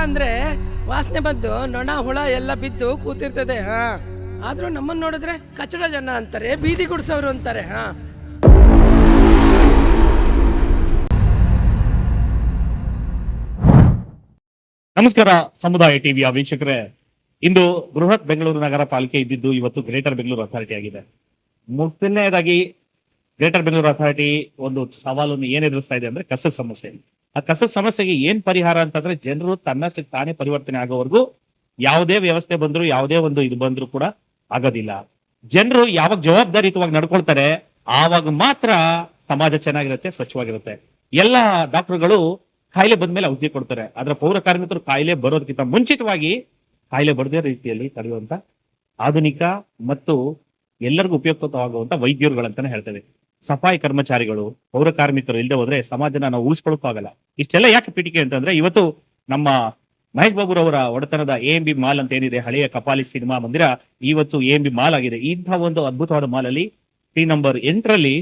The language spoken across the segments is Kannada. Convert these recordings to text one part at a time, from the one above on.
ಅಂದ್ರೆ ವಾಸನೆ ಬಂದು ನೊಣ ಹುಳ ಎಲ್ಲ ಬಿದ್ದು ಕೂತಿರ್ತದೆ. ಆದ್ರೂ ನಮ್ಮನ್ನ ನೋಡಿದ್ರೆ ಕಚಡ ಜನ ಅಂತಾರೆ, ಬೀದಿ ಗುಡ್ಸೋರು ಅಂತಾರೆ. ನಮಸ್ಕಾರ ಸಮುದಾಯ ಟಿವಿಯ ವೀಕ್ಷಕರೇ, ಇಂದು ಬೃಹತ್ ಬೆಂಗಳೂರು ನಗರ ಪಾಲಿಕೆ ಇದ್ದಿದ್ದು ಇವತ್ತು ಗ್ರೇಟರ್ ಬೆಂಗಳೂರು ಅಥಾರಿಟಿ ಆಗಿದೆ. ಮೊದಲನೇದಾಗಿ ಗ್ರೇಟರ್ ಬೆಂಗಳೂರು ಅಥಾರಿಟಿ ಒಂದು ಸವಾಲನ್ನು ಏನ್ ಎದುರಿಸ್ತಾ ಇದೆ ಅಂದ್ರೆ ಕಸದ ಸಮಸ್ಯೆ. ಆ ಕಸದ ಸಮಸ್ಯೆಗೆ ಏನ್ ಪರಿಹಾರ ಅಂತಂದ್ರೆ, ಜನರು ತನ್ನಷ್ಟಕ್ಕೆ ತಾನೇ ಪರಿವರ್ತನೆ ಆಗೋವರೆಗೂ ಯಾವುದೇ ವ್ಯವಸ್ಥೆ ಬಂದ್ರು, ಯಾವುದೇ ಒಂದು ಇದು ಬಂದ್ರು ಕೂಡ ಆಗೋದಿಲ್ಲ. ಜನರು ಯಾವಾಗ ಜವಾಬ್ದಾರಿಯುತವಾಗಿ ನಡ್ಕೊಳ್ತಾರೆ ಆವಾಗ ಮಾತ್ರ ಸಮಾಜ ಚೆನ್ನಾಗಿರುತ್ತೆ, ಸ್ವಚ್ಛವಾಗಿರುತ್ತೆ. ಎಲ್ಲ ಡಾಕ್ಟರ್ಗಳು ಕಾಯಿಲೆ ಬಂದ್ಮೇಲೆ ಔಷಧಿ ಕೊಡ್ತಾರೆ, ಆದ್ರೆ ಪೌರ ಕಾರ್ಮಿಕರು ಕಾಯಿಲೆ ಬರೋದಕ್ಕಿಂತ ಮುಂಚಿತವಾಗಿ ಕಾಯಿಲೆ ಬರದೇ ರೀತಿಯಲ್ಲಿ ತಡೆಯುವಂತ ಆಧುನಿಕ ಮತ್ತು ಎಲ್ಲರಿಗೂ ಉಪಯುಕ್ತವಾಗುವಂತ ವೈದ್ಯರುಗಳಂತಾನೆ ಹೇಳ್ತೇವೆ. ಸಫಾಯಿ ಕರ್ಮಚಾರಿಗಳು, ಪೌರ ಕಾರ್ಮಿಕರು ಇಲ್ಲದೆ ಹೋದ್ರೆ ಸಮಾಜನ ನಾವು ಉಳಿಸ್ಕೊಳ್ಳೋಕ್ಕೂ ಆಗಲ್ಲ. ಇಷ್ಟೆಲ್ಲ ಯಾಕೆ ಪೀಠಿಕೆ ಅಂತಂದ್ರೆ, ಇವತ್ತು ನಮ್ಮ ಮಹೇಶ್ ಬಾಬುರವರ ಒಡೆತನದ AMB ಮಾಲ್ ಅಂತ ಏನಿದೆ, ಹಳೆಯ ಕಪಾಲಿ ಸಿನಿಮಾ ಮಂದಿರ ಇವತ್ತು AMB ಮಾಲ್ ಆಗಿದೆ. ಇಂತಹ ಒಂದು ಅದ್ಭುತವಾದ ಮಾಲ್ ಅಲ್ಲಿ ಸ್ಕ್ರೀನ್ ನಂಬರ್ 8ರಲ್ಲಿ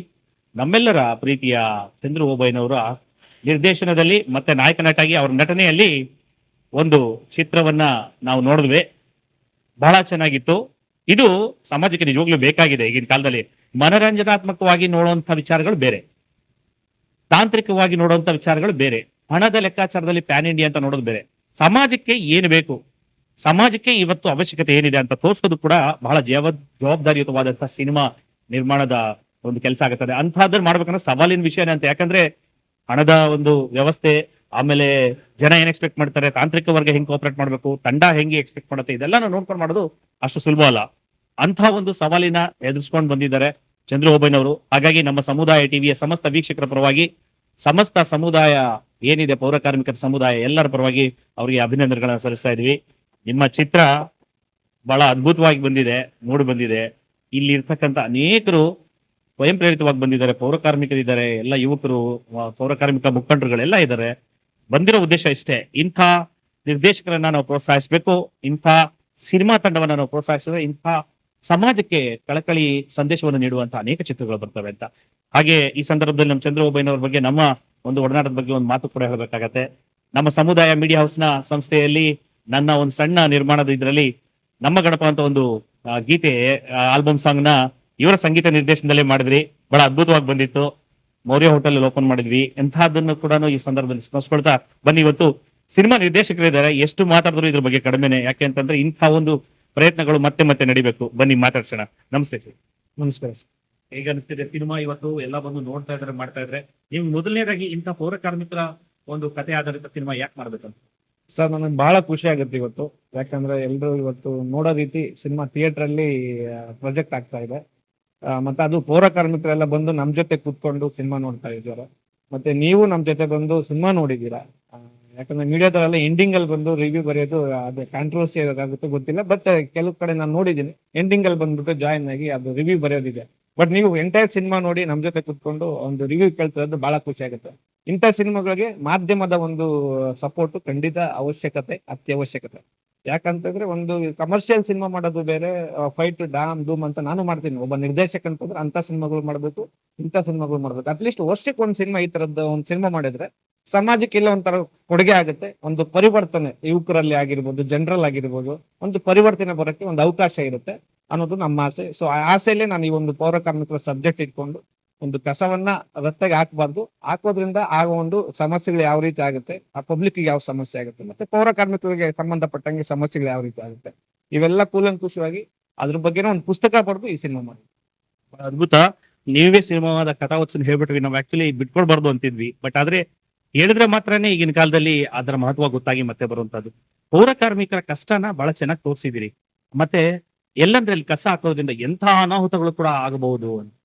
ನಮ್ಮೆಲ್ಲರ ಪ್ರೀತಿಯ ಚಂದ್ರು ಓಬಯ್ಯನವರ ನಿರ್ದೇಶನದಲ್ಲಿ ಮತ್ತೆ ನಾಯಕ ನಟಾಗಿ ಅವರ ನಟನೆಯಲ್ಲಿ ಒಂದು ಚಿತ್ರವನ್ನ ನಾವು ನೋಡಿದ್ವಿ. ಬಹಳ ಚೆನ್ನಾಗಿತ್ತು. ಇದು ಸಮಾಜಕ್ಕೆ ನಿಜವಾಗ್ಲೂ ಬೇಕಾಗಿದೆ. ಈಗಿನ ಕಾಲದಲ್ಲಿ ಮನರಂಜನಾತ್ಮಕವಾಗಿ ನೋಡುವಂತ ವಿಚಾರಗಳು ಬೇರೆ, ತಾಂತ್ರಿಕವಾಗಿ ನೋಡುವಂತ ವಿಚಾರಗಳು ಬೇರೆ, ಹಣದ ಲೆಕ್ಕಾಚಾರದಲ್ಲಿ ಪ್ಯಾನ್ ಇಂಡಿಯಾ ಅಂತ ನೋಡೋದು ಬೇರೆ. ಸಮಾಜಕ್ಕೆ ಏನು ಬೇಕು, ಸಮಾಜಕ್ಕೆ ಇವತ್ತು ಅವಶ್ಯಕತೆ ಏನಿದೆ ಅಂತ ತೋರಿಸೋದು ಕೂಡ ಬಹಳ ಜವಾಬ್ದಾರಿಯುತವಾದಂತಹ ಸಿನಿಮಾ ನಿರ್ಮಾಣದ ಒಂದು ಕೆಲಸ ಆಗುತ್ತದೆ. ಅಂತಹದ್ದನ್ನು ಮಾಡ್ಬೇಕಂದ್ರೆ ಸವಾಲಿನ ವಿಷಯನೇ ಅಂತ. ಯಾಕಂದ್ರೆ ಹಣದ ಒಂದು ವ್ಯವಸ್ಥೆ, ಆಮೇಲೆ ಜನ ಏನ್ ಎಕ್ಸ್ಪೆಕ್ಟ್ ಮಾಡ್ತಾರೆ, ತಾಂತ್ರಿಕ ವರ್ಗ ಹೆಂಗ್ ಕೋಆಪರೇಟ್ ಮಾಡ್ಬೇಕು, ತಂಡ ಹೆಂಗೆ ಎಕ್ಸ್ಪೆಕ್ಟ್ ಮಾಡುತ್ತೆ, ಇದೆಲ್ಲ ನೋಡ್ಕೊಂಡು ಮಾಡೋದು ಅಷ್ಟು ಸುಲಭ ಅಲ್ಲ. ಅಂತ ಒಂದು ಸವಾಲಿನ ಎದುರಿಸ್ಕೊಂಡು ಬಂದಿದ್ದಾರೆ ಚಂದ್ರು ಓಬಯ್ಯನವರು. ಹಾಗಾಗಿ ನಮ್ಮ ಸಮುದಾಯ ಟಿವಿಯ ಸಮಸ್ತ ವೀಕ್ಷಕರ ಪರವಾಗಿ, ಸಮಸ್ತ ಸಮುದಾಯ ಏನಿದೆ ಪೌರ ಕಾರ್ಮಿಕರ ಸಮುದಾಯ ಎಲ್ಲರ ಪರವಾಗಿ ಅವರಿಗೆ ಅಭಿನಂದನೆಗಳನ್ನ ಸಲ್ಲಿಸ್ತಾ ಇದೀವಿ. ನಿಮ್ಮ ಚಿತ್ರ ಬಹಳ ಅದ್ಭುತವಾಗಿ ಬಂದಿದೆ, ಮೂಡಿ ಬಂದಿದೆ. ಇಲ್ಲಿ ಇರ್ತಕ್ಕಂಥ ಅನೇಕರು ಸ್ವಯಂ ಪ್ರೇರಿತವಾಗಿ ಬಂದಿದ್ದಾರೆ, ಪೌರ ಕಾರ್ಮಿಕರಿದ್ದಾರೆ, ಎಲ್ಲ ಯುವಕರು, ಪೌರ ಕಾರ್ಮಿಕ ಮುಖಂಡರುಗಳೆಲ್ಲ ಇದ್ದಾರೆ. ಬಂದಿರೋ ಉದ್ದೇಶ ಇಷ್ಟೇ, ಇಂಥ ನಿರ್ದೇಶಕರನ್ನ ನಾವು ಪ್ರೋತ್ಸಾಹಿಸಬೇಕು, ಇಂಥ ಸಿನಿಮಾ ತಂಡವನ್ನ ನಾವು ಪ್ರೋತ್ಸಾಹಿಸಿದ್ರೆ ಇಂಥ ಸಮಾಜಕ್ಕೆ ಕಳಕಳಿ ಸಂದೇಶವನ್ನು ನೀಡುವಂತಹ ಅನೇಕ ಚಿತ್ರಗಳು ಬರ್ತವೆ ಅಂತ. ಹಾಗೆ ಈ ಸಂದರ್ಭದಲ್ಲಿ ನಮ್ಮ ಚಂದ್ರ ಓಬಯ್ಯನವ್ರ ಬಗ್ಗೆ, ನಮ್ಮ ಒಂದು ಒಡನಾಟದ ಬಗ್ಗೆ ಒಂದು ಮಾತು ಕೂಡ ಹೇಳಬೇಕಾಗತ್ತೆ. ನಮ್ಮ ಸಮುದಾಯ ಮೀಡಿಯಾ ಹೌಸ್ನ ಸಂಸ್ಥೆಯಲ್ಲಿ ನನ್ನ ಒಂದು ಸಣ್ಣ ನಿರ್ಮಾಣದ ಇದರಲ್ಲಿ ನಮ್ಮ ಗಣಪ ಅಂತ ಒಂದು ಗೀತೆ ಆಲ್ಬಮ್ ಸಾಂಗ್ ನ ಇವರ ಸಂಗೀತ ನಿರ್ದೇಶನದಲ್ಲೇ ಮಾಡಿದ್ರಿ. ಬಹಳ ಅದ್ಭುತವಾಗಿ ಬಂದಿತ್ತು. ಮೌರ್ಯ ಹೋಟೆಲ್ ಅಲ್ಲಿ ಓಪನ್ ಮಾಡಿದ್ವಿ. ಎಂತಹದನ್ನು ಕೂಡ ಈ ಸಂದರ್ಭದಲ್ಲಿ ಸ್ಮರಿಸ್ಕೊಳ್ತಾ ಬನ್ನಿ. ಇವತ್ತು ಸಿನಿಮಾ ನಿರ್ದೇಶಕರಿದ್ದಾರೆ, ಎಷ್ಟು ಮಾತಾಡಿದ್ರು ಇದ್ರ ಬಗ್ಗೆ ಕಡಿಮೆನೆ. ಯಾಕೆ ಅಂತಂದ್ರೆ ಇಂಥ ಒಂದು ಪ್ರಯತ್ನಗಳು ಮತ್ತೆ ಮತ್ತೆ ನಡಿಬೇಕು. ಬನ್ನಿ ಮಾತಾಡ್ಸೋಣ. ನಮಸ್ತೆ. ನಮಸ್ಕಾರ. ಹೇಗೆ ಅನಿಸ್ತಿದೆ ಸಿನಿಮಾ? ಇವತ್ತು ಎಲ್ಲ ಬಂದು ನೋಡ್ತಾ ಇದಾರೆ, ಮಾಡ್ತಾ ಇದ್ರೆ. ನೀವು ಮೊದಲನೇದಾಗಿ ಇಂಥ ಪೌರ ಕಾರ್ಮಿಕರ ಒಂದು ಕಥೆ ಆಧಾರಿತ ಸಿನಿಮಾ ಯಾಕೆ ಮಾಡ್ಬೇಕಂತ? ಸರ್, ನನಗೆ ಬಹಳ ಖುಷಿ ಆಗುತ್ತೆ ಇವತ್ತು. ಯಾಕಂದ್ರೆ ಎಲ್ರು ಇವತ್ತು ನೋಡೋ ರೀತಿ ಸಿನಿಮಾ ಥಿಯೇಟರ್ ಅಲ್ಲಿ ಪ್ರೊಜೆಕ್ಟ್ ಆಗ್ತಾ ಇದೆ. ಮತ್ತೆ ಅದು ಪೌರ ಕಾರ್ಮಿಕರೆಲ್ಲ ಬಂದು ನಮ್ ಜೊತೆ ಕೂತ್ಕೊಂಡು ಸಿನಿಮಾ ನೋಡ್ತಾ ಇದ್ದಾರೆ. ಮತ್ತೆ ನೀವು ನಮ್ ಜೊತೆ ಬಂದು ಸಿನಿಮಾ ನೋಡಿದ್ದೀರಾ. ಯಾಕಂದ್ರೆ ಮೀಡಿಯಾದವರೆಲ್ಲ ಎಂಡಿಂಗ್ ಅಲ್ಲಿ ಬಂದು ರಿವ್ಯೂ ಬರೆಯೋದು ಅದು ಕಾಂಟ್ರವರ್ಸಿ ಆಗುತ್ತೆ ಗೊತ್ತಿಲ್ಲ. ಬಟ್ ಕೆಲವು ಕಡೆ ನಾನು ನೋಡಿದ್ದೀನಿ, ಎಂಡಿಂಗ್ ಅಲ್ಲಿ ಬಂದ್ಬಿಟ್ಟು ಜಾಯಿನ್ ಆಗಿ ಅದು ರಿವ್ಯೂ ಬರೆಯೋದಿದೆ. ಬಟ್ ನೀವು ಎಂಟೈರ್ ಸಿನಿಮಾ ನೋಡಿ ನಮ್ ಜೊತೆ ಕುತ್ಕೊಂಡು ಒಂದು ರಿವ್ಯೂ ಕೇಳ್ತಿರೋದು ಬಹಳ ಖುಷಿ ಆಗುತ್ತೆ. ಇಂಥ ಸಿನಿಮಾಗಳಿಗೆ ಮಾಧ್ಯಮದ ಒಂದು ಸಪೋರ್ಟ್ ಖಂಡಿತ ಅವಶ್ಯಕತೆ, ಅತ್ಯವಶ್ಯಕತೆ. ಯಾಕಂತಂದ್ರೆ ಒಂದು ಕಮರ್ಷಿಯಲ್ ಸಿನಿಮಾ ಮಾಡೋದು ಬೇರೆ, ಫೈಟ್ ಡಾಮ್ ಧೂಮ್ ಅಂತ ನಾನು ಮಾಡ್ತೀನಿ. ಒಬ್ಬ ನಿರ್ದೇಶಕ ಅಂತಂದ್ರೆ ಅಂತ ಸಿನಿಮಾಗಳು ಮಾಡ್ಬೇಕು, ಇಂಥ ಸಿನಿಮಾಗಳು ಮಾಡ್ಬೇಕು. ಅಟ್ಲೀಸ್ಟ್ ವರ್ಷಕ್ಕೆ ಒಂದು ಸಿನಿಮಾ ಈ ತರದ್ದು ಒಂದು ಸಿನಿಮಾ ಮಾಡಿದ್ರೆ ಸಮಾಜಕ್ಕೆ ಇಲ್ಲ ಒಂಥರ ಕೊಡುಗೆ ಆಗುತ್ತೆ. ಒಂದು ಪರಿವರ್ತನೆ ಯುವಕರಲ್ಲಿ ಆಗಿರ್ಬೋದು, ಜನರಲ್ ಆಗಿರ್ಬೋದು, ಒಂದು ಪರಿವರ್ತನೆ ಬರೋಕ್ಕೆ ಒಂದು ಅವಕಾಶ ಇರುತ್ತೆ ಅನ್ನೋದು ನಮ್ಮ ಆಸೆ. ಸೊ ಆ ಆಸೆಯಲ್ಲೇ ನಾನು ಈ ಒಂದು ಪೌರ ಕಾರ್ಮಿಕರ ಸಬ್ಜೆಕ್ಟ್ ಇಟ್ಕೊಂಡು ಒಂದು ಕಸವನ್ನ ರಸ್ತೆಗೆ ಹಾಕಬಾರ್ದು, ಹಾಕೋದ್ರಿಂದ ಆಗೋ ಒಂದು ಸಮಸ್ಯೆಗಳು ಯಾವ ರೀತಿ ಆಗುತ್ತೆ, ಆ ಪಬ್ಲಿಕ್ ಯಾವ ಸಮಸ್ಯೆ ಆಗುತ್ತೆ, ಮತ್ತೆ ಪೌರ ಕಾರ್ಮಿಕರಿಗೆ ಸಂಬಂಧಪಟ್ಟಂಗೆ ಸಮಸ್ಯೆಗಳು ಯಾವ ರೀತಿ ಆಗುತ್ತೆ, ಇವೆಲ್ಲ ಕೂಲಂಕುಷವಾಗಿ ಅದ್ರ ಬಗ್ಗೆನೇ ಒಂದು ಪುಸ್ತಕ ಪಡೆದು ಈ ಸಿನಿಮಾ ಮಾಡಿ. ಅದ್ಭುತ. ನೀವೇ ಸಿನಿಮಾದ ಕಥಾವತ್ಸನ ಹೇಳ್ಬಿಟ್ವಿ. ನಾವು ಆಕ್ಚುಲಿ ಬಿಟ್ಕೊಡ್ಬಾರ್ದು ಅಂತಿದ್ವಿ, ಬಟ್ ಆದ್ರೆ ಹೇಳಿದ್ರೆ ಮಾತ್ರನೇ ಈಗಿನ ಕಾಲದಲ್ಲಿ ಅದರ ಮಹತ್ವ ಗೊತ್ತಾಗಿ ಮತ್ತೆ ಬರುವಂತದ್ದು. ಪೌರ ಕಾರ್ಮಿಕರ ಕಷ್ಟನ ಬಹಳ ಚೆನ್ನಾಗಿ ತೋರಿಸಿದಿರಿ. ಮತ್ತೆ ಎಲ್ಲಂದ್ರೆ ಅಲ್ಲಿ ಕಸ ಹಾಕೋದ್ರಿಂದ ಎಂತಹ ಅನಾಹುತಗಳು ಕೂಡ ಆಗಬಹುದು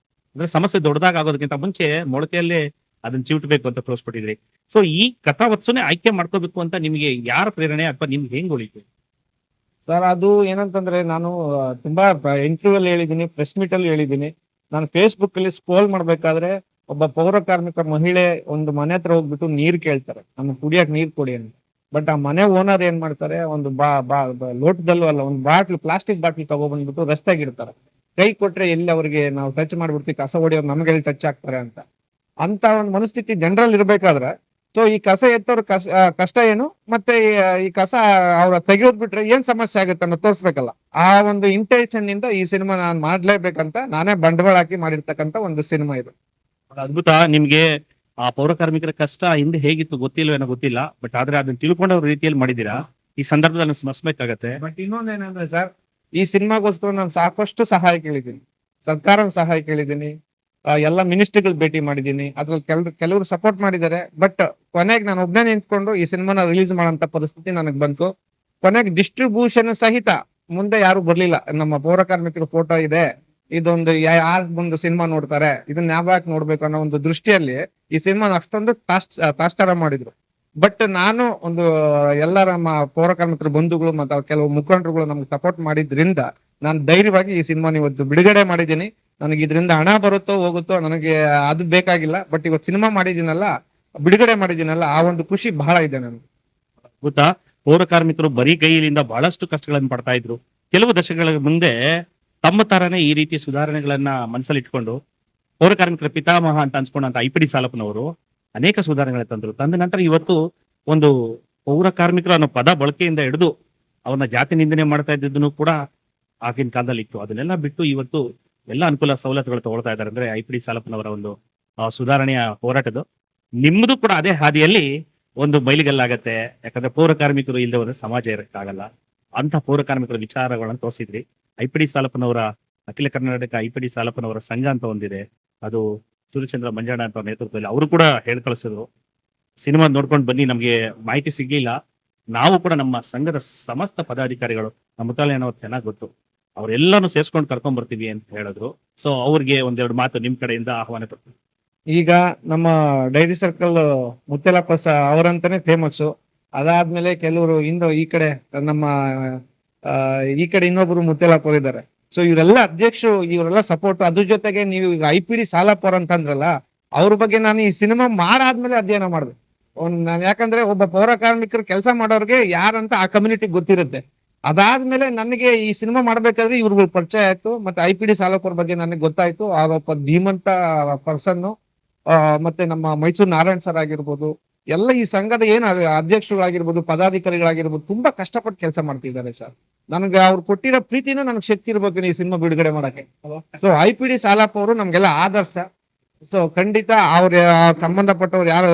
ಅಂದ್ರೆ ಸಮಸ್ಯೆ ದೊಡ್ಡದಾಗ ಆಗೋದಕ್ಕಿಂತ ಮುಂಚೆ ಮೊಳಕೆಯಲ್ಲೇ ಅದನ್ನ ಚಿವುಟ್ಬೇಕು ಅಂತ ತೋರಿಸ್ಬಿಟ್ಟಿದ್ರಿ. ಸೊ ಈ ಕಥಾವತ್ಸನೆ ಆಯ್ಕೆ ಮಾಡ್ಕೋಬೇಕು ಅಂತ ನಿಮ್ಗೆ ಯಾರ ಪ್ರೇರಣೆ ಅಥವಾ ನಿಮ್ಗೆ ಹೆಂಗ್ ಹೊಳಿತು? ಸರ್, ಅದು ಏನಂತಂದ್ರೆ ನಾನು ತುಂಬಾ ಇಂಟರ್ವ್ಯೂ ಅಲ್ಲಿ ಹೇಳಿದೀನಿ, ಪ್ರೆಸ್ ಮೀಟ್ ಅಲ್ಲಿ ಹೇಳಿದೀನಿ. ನಾನು ಫೇಸ್ಬುಕ್ ಅಲ್ಲಿ ಸ್ಕ್ರೋಲ್ ಮಾಡ್ಬೇಕಾದ್ರೆ ಒಬ್ಬ ಪೌರ ಕಾರ್ಮಿಕ ಮಹಿಳೆ ಒಂದು ಮನೆ ಹತ್ರ ಹೋಗ್ಬಿಟ್ಟು ನೀರ್ ಕೇಳ್ತಾರೆ, ನಮ್ಗೆ ಕುಡಿಯಕ್ ನೀರ್ ಕೊಡಿ ಅಂತ. ಬಟ್ ಆ ಮನೆ ಓನರ್ ಏನ್ ಮಾಡ್ತಾರೆ, ಒಂದು ಲೋಟದಲ್ಲೂ ಅಲ್ಲ, ಒಂದು ಪ್ಲಾಸ್ಟಿಕ್ ಬಾಟ್ಲ್ ತಗೊಬಂದ್ಬಿಟ್ಟು ರಸ್ತೆಗಿಡ್ತಾರೆ. ಕೈ ಕೊಟ್ರೆ ಎಲ್ಲಿ ಅವ್ರಿಗೆ ನಾವು ಟಚ್ ಮಾಡ್ಬಿಡ್ತೀವಿ, ಕಸ ಹೊಡಿಯೋರು ನಮ್ಗೆ ಟಚ್ ಆಗ್ತಾರೆ ಅಂತ. ಒಂದು ಮನಸ್ಥಿತಿ ಜನರಲ್ಲಿ ಇರ್ಬೇಕಾದ್ರೆ ಸೊ ಈ ಕಸ ಎತ್ತೋರ್ ಕಷ್ಟ ಏನು, ಮತ್ತೆ ಈ ಕಸ ಅವ್ರ ತೆಗೆಯೋದ್ ಬಿಟ್ರೆ ಏನ್ ಸಮಸ್ಯೆ ಆಗುತ್ತೆ ಅನ್ನೋ ತೋರ್ಸ್ಬೇಕಲ್ಲ. ಆ ಒಂದು ಇಂಟೆನ್ಷನ್ ನಿಂದ ಈ ಸಿನಿಮಾ ನಾನ್ ಮಾಡ್ಲೇಬೇಕಂತ ನಾನೇ ಬಂಡವಾಳ ಹಾಕಿ ಮಾಡಿರ್ತಕ್ಕಂತ ಒಂದು ಸಿನಿಮಾ ಇದು. ಅದ್ಭುತ. ನಿಮ್ಗೆ ಆ ಪೌರ ಕಾರ್ಮಿಕರ ಕಷ್ಟ ಹಿಂದೆ ಹೇಗಿತ್ತು ಗೊತ್ತಿಲ್ವೇನೋ ಗೊತ್ತಿಲ್ಲ, ಬಟ್ ಆದ್ರೆ ಅದನ್ನ ತಿಳ್ಕೊಂಡ ರೀತಿಯಲ್ಲಿ ಮಾಡಿದೀರಾ. ಈ ಸಂದರ್ಭದಲ್ಲಿ ಸ್ಮರಿಸಬೇಕಾಗತ್ತೆ. ಬಟ್ ಇನ್ನೊಂದೇನಂದ್ರೆ ಸರ್, ಈ ಸಿನಿಮಾಗೋಸ್ಕರ ನಾನು ಸಾಕಷ್ಟು ಸಹಾಯ ಕೇಳಿದ್ದೀನಿ, ಸರ್ಕಾರದ ಸಹಾಯ ಕೇಳಿದ್ದೀನಿ, ಎಲ್ಲ ಮಿನಿಸ್ಟ್ರಿಗಳು ಭೇಟಿ ಮಾಡಿದ್ದೀನಿ. ಅದ್ರಲ್ಲಿ ಕೆಲವರು ಸಪೋರ್ಟ್ ಮಾಡಿದ್ದಾರೆ. ಬಟ್ ಕೊನೆಗೆ ನಾನು ಒಬ್ಬನೇ ನಿಂತ್ಕೊಂಡು ಈ ಸಿನಿಮಾನ ರಿಲೀಸ್ ಮಾಡೋಂತ ಪರಿಸ್ಥಿತಿ ನನಗೆ ಬಂತು. ಕೊನೆಗೆ ಡಿಸ್ಟ್ರಿಬ್ಯೂಷನ್ ಸಹಿತ ಮುಂದೆ ಯಾರು ಬರ್ಲಿಲ್ಲ. ನಮ್ಮ ಪೌರ ಕಾರ್ಮಿಕರ ಫೋಟೋ ಇದೆ, ಇದೊಂದು ಯಾರು ಬಂದು ಸಿನಿಮಾ ನೋಡ್ತಾರೆ, ಇದನ್ನ ಯಾವಾಗ ನೋಡ್ಬೇಕು ಅನ್ನೋ ಒಂದು ದೃಷ್ಟಿಯಲ್ಲಿ ಈ ಸಿನಿಮಾನ ಅಷ್ಟೊಂದು ತಾತ್ಸಾರ ಮಾಡಿದ್ರು. ಬಟ್ ನಾನು ಒಂದು ಎಲ್ಲ ನಮ್ಮ ಪೌರ ಕಾರ್ಮಿಕರ ಬಂಧುಗಳು ಮತ್ತು ಕೆಲವು ಮುಖಂಡರುಗಳು ನಮ್ಗೆ ಸಪೋರ್ಟ್ ಮಾಡಿದ್ರಿಂದ ನಾನು ಧೈರ್ಯವಾಗಿ ಈ ಸಿನಿಮಾನ ಇವತ್ತು ಬಿಡುಗಡೆ ಮಾಡಿದ್ದೀನಿ. ನನಗೆ ಇದರಿಂದ ಹಣ ಬರುತ್ತೋ ಹೋಗುತ್ತೋ ನನಗೆ ಅದು ಬೇಕಾಗಿಲ್ಲ. ಬಟ್ ಇವತ್ತು ಸಿನಿಮಾ ಮಾಡಿದ್ದೀನಲ್ಲ, ಬಿಡುಗಡೆ ಮಾಡಿದ್ದೀನಲ್ಲ, ಆ ಒಂದು ಖುಷಿ ಬಹಳ ಇದೆ ನನಗೆ. ಗೊತ್ತಾ, ಪೌರ ಕಾರ್ಮಿಕರು ಬರೀ ಕೈಯಿಂದ ಬಹಳಷ್ಟು ಕಷ್ಟಗಳನ್ನು ಪಡ್ತಾ ಇದ್ರು. ಕೆಲವು ದಶಕಗಳ ಮುಂದೆ ತಮ್ಮ ತರನೇ ಈ ರೀತಿ ಸುಧಾರಣೆಗಳನ್ನ ಮನಸ್ಸಲ್ಲಿ ಇಟ್ಕೊಂಡು ಪೌರ ಕಾರ್ಮಿಕರ ಪಿತಾಮಹ ಅಂತ ಅನ್ಸ್ಕೊಂಡಂತ ಐಪಿಡಿ ಸಾಲಪ್ಪನವರು ಅನೇಕ ಸುಧಾರಣೆಗಳ ತಂದ್ರು. ತಂದ ನಂತರ ಇವತ್ತು ಒಂದು ಪೌರ ಕಾರ್ಮಿಕರು ಅನ್ನೋ ಪದ ಬಳಕೆಯಿಂದ ಹಿಡಿದು ಅವನ್ನ ಜಾತಿ ನಿಂದನೆ ಮಾಡ್ತಾ ಇದ್ದನ್ನು ಕೂಡ ಆಗಿನ ಕಾಲದಲ್ಲಿ ಇತ್ತು. ಅದನ್ನೆಲ್ಲ ಬಿಟ್ಟು ಇವತ್ತು ಎಲ್ಲ ಅನುಕೂಲ ಸವಲತ್ತುಗಳು ತಗೊಳ್ತಾ ಇದ್ದಾರೆ. ಅಂದ್ರೆ ಐಪಿಡಿ ಸಾಲಪ್ಪನವರ ಒಂದು ಸುಧಾರಣೆಯ ಹೋರಾಟದ್ದು. ನಿಮ್ಮದು ಕೂಡ ಅದೇ ಹಾದಿಯಲ್ಲಿ ಒಂದು ಮೈಲಿಗಲ್ಲಾಗತ್ತೆ. ಯಾಕಂದ್ರೆ ಪೌರ ಕಾರ್ಮಿಕರು ಇಲ್ಲದೆ ಒಂದು ಸಮಾಜ ಇರಕ್ಕಾಗಲ್ಲ. ಅಂತ ಪೌರ ಕಾರ್ಮಿಕರ ವಿಚಾರಗಳನ್ನು ತೋರಿಸಿದ್ರಿ. ಐಪಿಡಿ ಸಾಲಪ್ಪನವರ ಅಖಿಲ ಕರ್ನಾಟಕ ಐಪಿಡಿ ಸಾಲಪ್ಪನವರ ಸಂಘ ಅಂತ ಒಂದಿದೆ, ಅದು ಸೂರ್ಯಚಂದ್ರ ಮಂಜಾಣ ಅಂತ ನೇತೃತ್ವದಲ್ಲಿ ಅವರು ಕೂಡ ಹೇಳಿ ಕಳಿಸಿದ್ರು. ಸಿನಿಮಾ ನೋಡ್ಕೊಂಡು ಬನ್ನಿ, ನಮ್ಗೆ ಮಾಹಿತಿ ಸಿಗ್ಲಿಲ್ಲ, ನಾವು ಕೂಡ ನಮ್ಮ ಸಂಘದ ಸಮಸ್ತ ಪದಾಧಿಕಾರಿಗಳು ನಮ್ಮ ಮುತಾಲಯನವ್ರು ಚೆನ್ನಾಗಿ ಗೊತ್ತು, ಅವರೆಲ್ಲಾನು ಸೇರ್ಸ್ಕೊಂಡು ಕರ್ಕೊಂಡ್ ಬರ್ತೀವಿ ಅಂತ ಹೇಳಿದ್ರು. ಸೊ ಅವ್ರಿಗೆ ಒಂದೆರಡು ಮಾತು ನಿಮ್ ಕಡೆಯಿಂದ ಆಹ್ವಾನ ಕೊಡ್ತೀವಿ. ಈಗ ನಮ್ಮ ಡೈರಿ ಸರ್ಕಲ್ ಮುತ್ತೆಲಪ್ಪ ಅವರಂತಾನೆ ಫೇಮಸ್. ಅದಾದ್ಮೇಲೆ ಕೆಲವರು ಈ ಕಡೆ ನಮ್ಮ ಈ ಕಡೆ ಇನ್ನೊಬ್ರು ಮುತ್ತೆಲಪ್ಪ ಇದ್ದಾರೆ. ಸೊ ಇವರೆಲ್ಲ ಅಧ್ಯಕ್ಷರು, ಇವರೆಲ್ಲ ಸಪೋರ್ಟ್. ಅದ್ರ ಜೊತೆಗೆ ನೀವು ಈಗ ಐಪಿಡಿ ಸಾಲಪ್ಪರ್ ಅಂತಂದ್ರಲ್ಲ, ಅವ್ರ ಬಗ್ಗೆ ನಾನು ಈ ಸಿನಿಮಾ ಮಾಡಾದ್ಮೇಲೆ ಅಧ್ಯಯನ ಮಾಡಿದೆ. ನಾನು ಯಾಕಂದ್ರೆ ಒಬ್ಬ ಪೌರ ಕಾರ್ಮಿಕರು ಕೆಲಸ ಮಾಡೋರ್ಗೆ ಯಾರಂತ ಆ ಕಮ್ಯುನಿಟಿ ಗೊತ್ತಿರುತ್ತೆ. ಅದಾದ್ಮೇಲೆ ನನಗೆ ಈ ಸಿನಿಮಾ ಮಾಡ್ಬೇಕಾದ್ರೆ ಇವ್ರಿಗೆ ಪರಿಚಯ ಆಯ್ತು. ಮತ್ತೆ ಐಪಿಡಿ ಸಾಲಪ್ಪರ ಬಗ್ಗೆ ನನಗೆ ಗೊತ್ತಾಯ್ತು. ಅವರೊಬ್ಬ ಧೀಮಂತ ಪರ್ಸನ್. ಮತ್ತೆ ನಮ್ಮ ಮೈಸೂರು ನಾರಾಯಣ್ ಸರ್ ಆಗಿರ್ಬೋದು, ಎಲ್ಲ ಈ ಸಂಘದ ಏನು ಅಧ್ಯಕ್ಷರುಗಳಾಗಿರ್ಬೋದು, ಪದಾಧಿಕಾರಿಗಳಾಗಿರ್ಬೋದು, ತುಂಬಾ ಕಷ್ಟಪಟ್ಟು ಕೆಲಸ ಮಾಡ್ತಿದ್ದಾರೆ ಸರ್. ನನಗೆ ಅವ್ರು ಕೊಟ್ಟಿರೋ ಪ್ರೀತಿನ ನನಗೆ ಶಕ್ತಿ ಇರ್ಬೇಕು ಈ ಸಿನಿಮಾ ಬಿಡುಗಡೆ ಮಾಡಕ್ಕೆ. ಸೊ ಐಪಿಡಿ ಸಾಲಪ್ಪ ಅವರು ನಮ್ಗೆಲ್ಲ ಆದರ್ಶ. ಸೊ ಖಂಡಿತ ಅವ್ರ ಸಂಬಂಧಪಟ್ಟವ್ರು ಯಾರು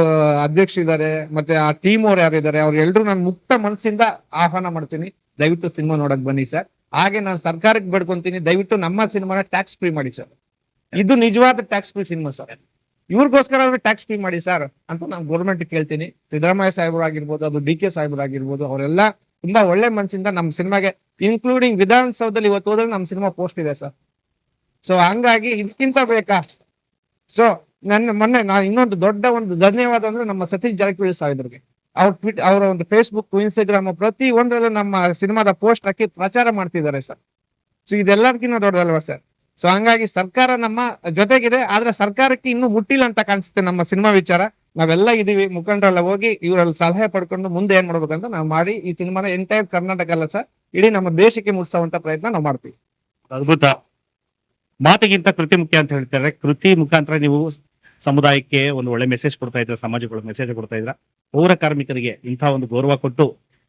ಅಧ್ಯಕ್ಷ ಇದ್ದಾರೆ, ಮತ್ತೆ ಆ ಟೀಮ್ ಅವ್ರು ಯಾರಿದ್ದಾರೆ, ಅವ್ರು ಎಲ್ರು ನಾನು ಮುಕ್ತ ಮನಸ್ಸಿಂದ ಆಹ್ವಾನ ಮಾಡ್ತೀನಿ. ದಯವಿಟ್ಟು ಸಿನಿಮಾ ನೋಡಕ್ ಬನ್ನಿ ಸರ್. ಹಾಗೆ ನಾನು ಸರ್ಕಾರಕ್ಕೆ ಬೇಡ್ಕೊಂತೀನಿ, ದಯವಿಟ್ಟು ನಮ್ಮ ಸಿನಿಮಾನ ಟ್ಯಾಕ್ಸ್ ಫ್ರೀ ಮಾಡಿ ಸರ್. ಇದು ನಿಜವಾದ ಟ್ಯಾಕ್ಸ್ ಫ್ರೀ ಸಿನಿಮಾ ಸರ್. ಇವ್ರಿಗೋಸ್ಕರ ಟ್ಯಾಕ್ಸ್ ಫ್ರೀ ಮಾಡಿ ಸರ್ ಅಂತ ನಾನು ಗೌರ್ಮೆಂಟ್ ಕೇಳ್ತೀನಿ. ಸಿದ್ದರಾಮಯ್ಯ ಸಾಹೇಬರು ಆಗಿರ್ಬೋದು, ಅದು DK ಸಾಹೇಬರು ಆಗಿರ್ಬೋದು, ಅವರೆಲ್ಲ ತುಂಬಾ ಒಳ್ಳೆ ಮನಸ್ಸಿಂದ ನಮ್ಮ ಸಿನಿಮಾಗೆ, ಇನ್ಕ್ಲೂಡಿಂಗ್ ವಿಧಾನಸೌಧದಲ್ಲಿ ಇವತ್ತು ಹೋದ್ರೆ ನಮ್ಮ ಸಿನಿಮಾ ಪೋಸ್ಟ್ ಇದೆ ಸರ್. ಸೊ ಹಂಗಾಗಿ ಇದಕ್ಕಿಂತ ಬೇಕಾ? ಸೊ ಮೊನ್ನೆ ನಾನು ಇನ್ನೊಂದು ದೊಡ್ಡ ಒಂದು ಧನ್ಯವಾದ ಅಂದ್ರೆ ನಮ್ಮ ಸತೀಶ್ ಜಾರಕಿಹೊಳಿ ಸಾಹೇಬರಿಗೆ. ಅವರ ಒಂದು ಫೇಸ್ಬುಕ್, ಇನ್ಸ್ಟಾಗ್ರಾಮ್ ಪ್ರತಿ ಒಂದರಲ್ಲೂ ನಮ್ಮ ಸಿನಿಮಾದ ಪೋಸ್ಟ್ ಹಾಕಿ ಪ್ರಚಾರ ಮಾಡ್ತಿದ್ದಾರೆ ಸರ್. ಸೊ ಇದೆಲ್ಲದಕ್ಕಿಂತ ದೊಡ್ಡದಲ್ವಾ ಸರ್? ಸೊ ಹಂಗಾಗಿ ಸರ್ಕಾರ ನಮ್ಮ ಜೊತೆಗಿದೆ, ಆದ್ರೆ ಸರ್ಕಾರಕ್ಕೆ ಇನ್ನೂ ಮುಟ್ಟಿಲ್ಲ ಅಂತ ಕಾಣಿಸುತ್ತೆ ನಮ್ಮ ಸಿನಿಮಾ ವಿಚಾರ. ನಾವೆಲ್ಲ ಇದೀವಿ, ಮುಖಂಡರೆಲ್ಲ ಹೋಗಿ ಇವರಲ್ಲಿ ಸಲಹೆ ಪಡ್ಕೊಂಡು ಮುಂದೆ ಏನ್ ಮಾಡ್ಬೇಕಂತ ನಾವು ಮಾಡಿ ಈ ಸಿನಿಮಾನ ಎಂಟೈರ್ ಕರ್ನಾಟಕ ಅಲ್ಲ ಸರ್, ಇಡೀ ನಮ್ಮ ದೇಶಕ್ಕೆ ಮುಟ್ಟಿಸುವಂತ ಪ್ರಯತ್ನ ನಾವು ಮಾಡ್ತೀವಿ. ಅದ್ಭುತ. ಮಾತಿಗಿಂತ ಕೃತಿ ಮುಖ್ಯ ಅಂತ ಹೇಳ್ತಾರೆ. ಕೃತಿ ಮುಖಾಂತರ ನೀವು ಸಮುದಾಯಕ್ಕೆ ಒಂದು ಒಳ್ಳೆ ಮೆಸೇಜ್ ಕೊಡ್ತಾ ಇದ್ರ, ಸಮಾಜಕ್ಕೆ ಮೆಸೇಜ್ ಕೊಡ್ತಾ ಇದ್ರ. ಪೌರ ಕಾರ್ಮಿಕರಿಗೆ ಇಂಥ ಒಂದು ಗೌರವ ಕೊಟ್ಟು